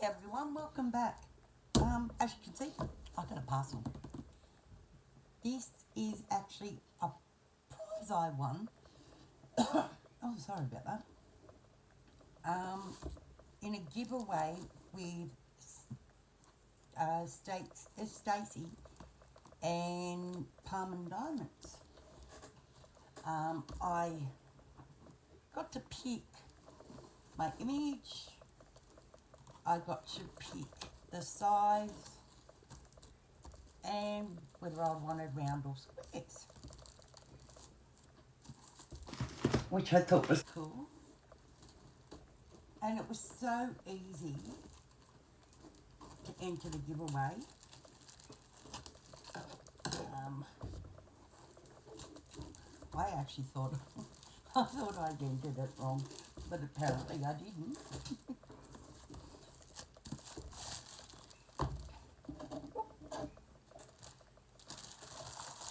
everyone, welcome back. As you can see, I've got a parcel. This is actually a prize I won. Oh, sorry about that. In a giveaway with Stacey and Palman Diamonds. I got to pick my image. I got to pick the size and whether I wanted round or squares, which I thought was cool. And it was so easy to enter the giveaway. I actually thought I thought I'd entered it wrong, but apparently I didn't.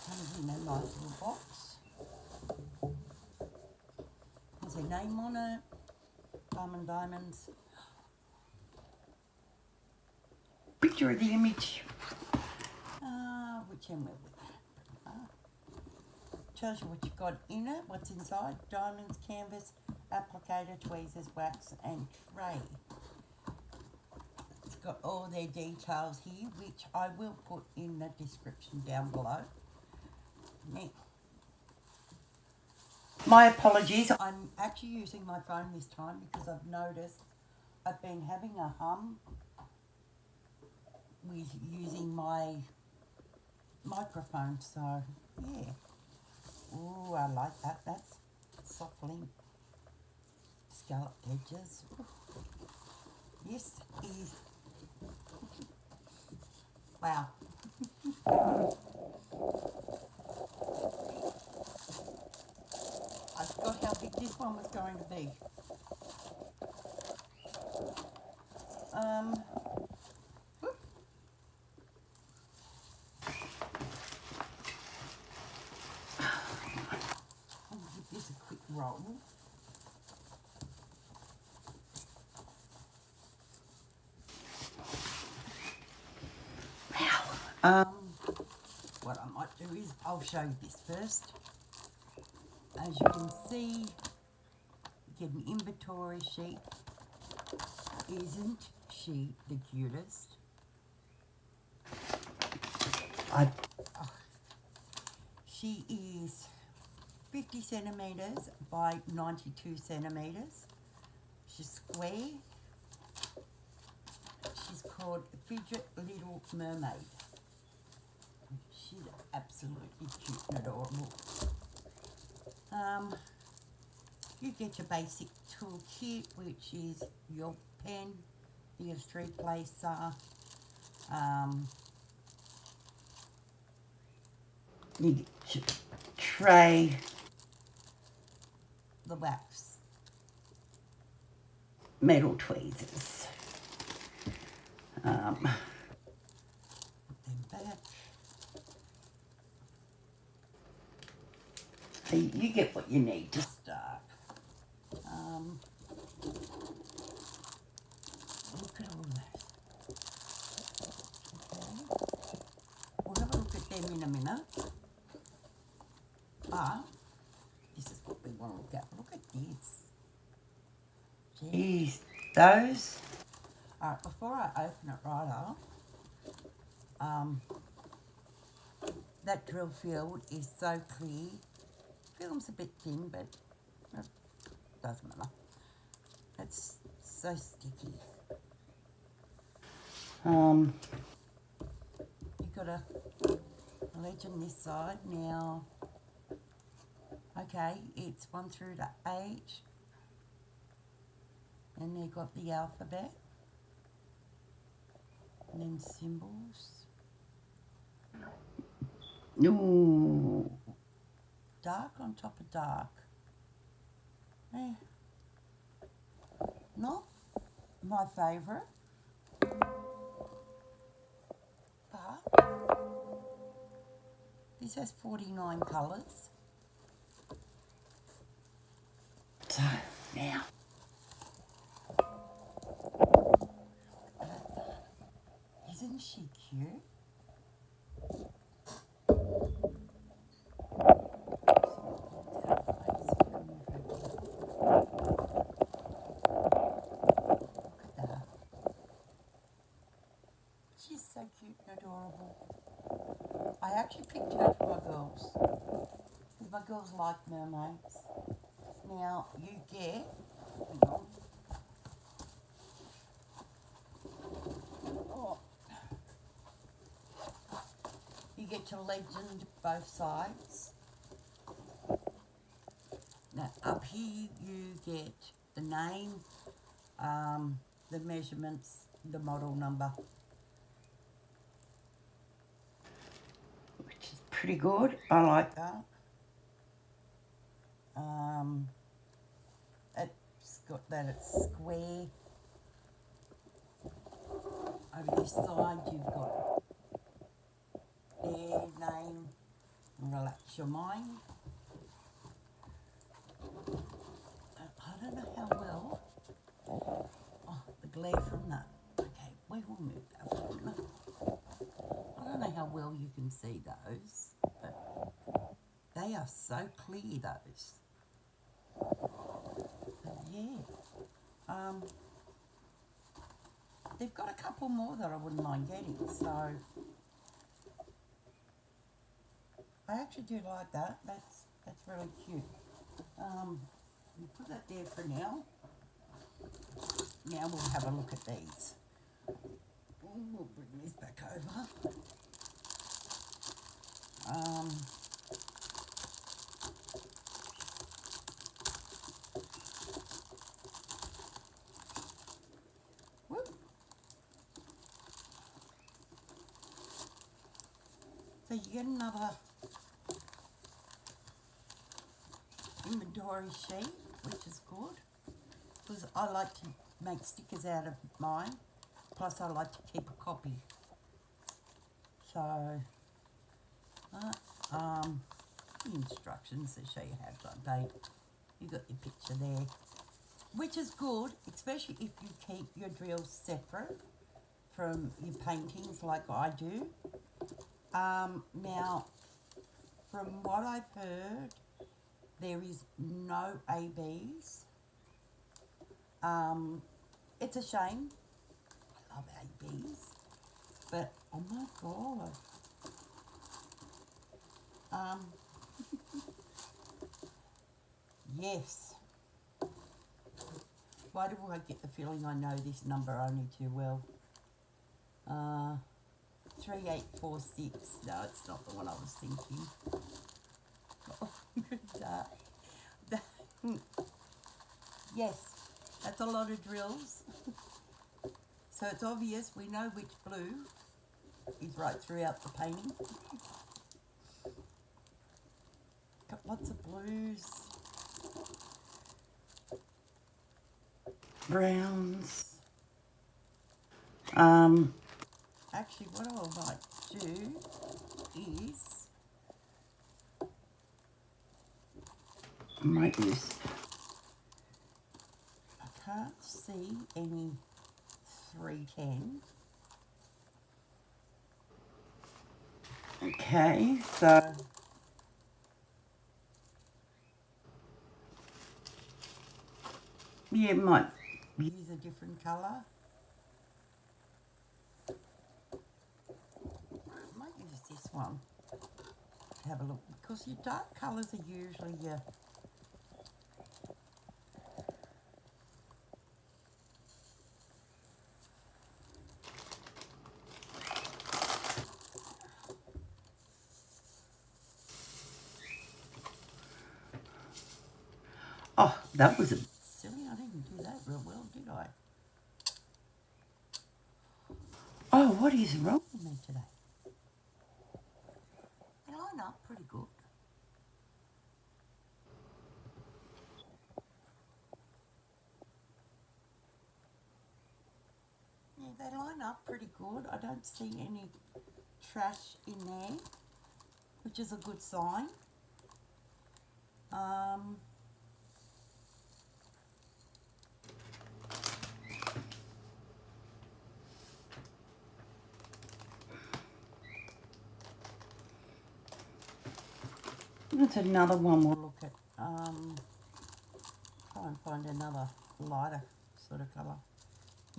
Comes in a nice little box. There's a name on it, Palman Diamonds. Picture of the image. Which end with tells you what you've got in it, what's inside: diamonds, canvas, applicator, tweezers, wax, and tray. It's got all their details here, which I will put in the description down below. Now, my apologies, I'm actually using my phone this time because I've noticed I've been having a hum with using my microphone, so yeah. Ooh, I like that. That's softening scalloped edges. This is wow. I forgot how big this one was going to be. I'll give this a quick roll. Wow. What I might do is I'll show you this first. As you can see, you get an inventory sheet. Isn't she the cutest? She is 50 centimetres by 92 centimetres. She's square. She's called FIDGET Little Mermaid. She's absolutely cute and adorable. You get your basic toolkit, which is your pen, the S3 placer, you get your tray, the wax, metal tweezers, put them back. So you get what you need to start. Look at all that. Okay. We'll have a look at them in a minute. But this is what we want to look at. Look at this. Jeez, those. Alright, before I open it right up, that drill field is so clear. Film's a bit thin, but it doesn't matter. It's so sticky. You've got a ledge on this side now. Okay, it's 1 through to 8, and they've got the alphabet, and then symbols. Ooh, dark on top of dark. Eh, not my favourite, but this has 49 colours. So now Isn't she cute? Look at that. She's so cute and adorable. I actually picked her for my girls, because my girls like mermaids. Now, you get, hang on. Oh. You get your legend both sides. Now, up here you get the name, the measurements, the model number, which is pretty good. I like that. It's got that it's square. Over this side you've got their name, relax your mind. I don't know how well, oh, the glare from that. Okay, we will move that one. I don't know how well you can see those, but they are so clear, those. But yeah, they've got a couple more that I wouldn't mind getting, so I actually do like that. That's really cute. We'll put that there for now. Now we'll have a look at these. We'll bring this back over. Whoop. So you get another inventory sheet, which is good, because I like to make stickers out of mine, plus I like to keep a copy. So the instructions that show you how to update. You got your picture there, which is good, especially if you keep your drills separate from your paintings like I do. Now, from what I've heard, there is no ABs. It's a shame. I love ABs, but oh my god. Yes. Why do I get the feeling I know this number only too well? 3846. No, it's not the one I was thinking. Oh, yes, that's a lot of drills. So it's obvious we know which blue is right throughout the painting. Got lots of blues, browns. Actually, what I might do is I might use, I can't see any 310. Okay, so yeah, might use a different colour. I might use this one to have a look, because your dark colours are usually your oh, that was a silly, I didn't do that real well, did I? Oh, what is wrong with me today? They line up pretty good. Yeah, they line up pretty good. I don't see any trash in there, which is a good sign. That's another one we'll look at. Try and find another lighter sort of colour.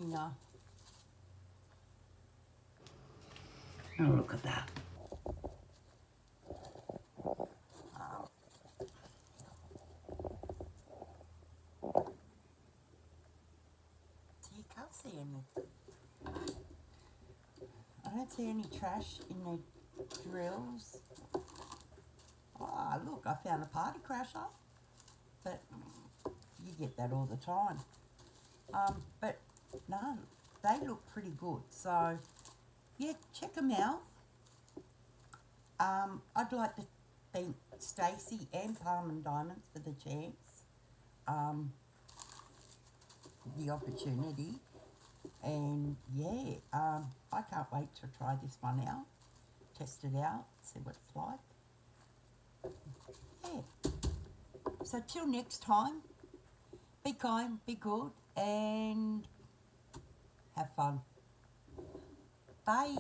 You know. Oh, look at that. So you can't see any. I don't see any trash in the drills. Ah, look, I found a party crasher. But you get that all the time. But no, they look pretty good. So, yeah, check them out. I'd like to thank Stacey and Palman Diamonds for the chance, the opportunity. And yeah, I can't wait to try this one out, test it out, see what it's like. Yeah. So till next time, be kind, be good, and have fun. Bye.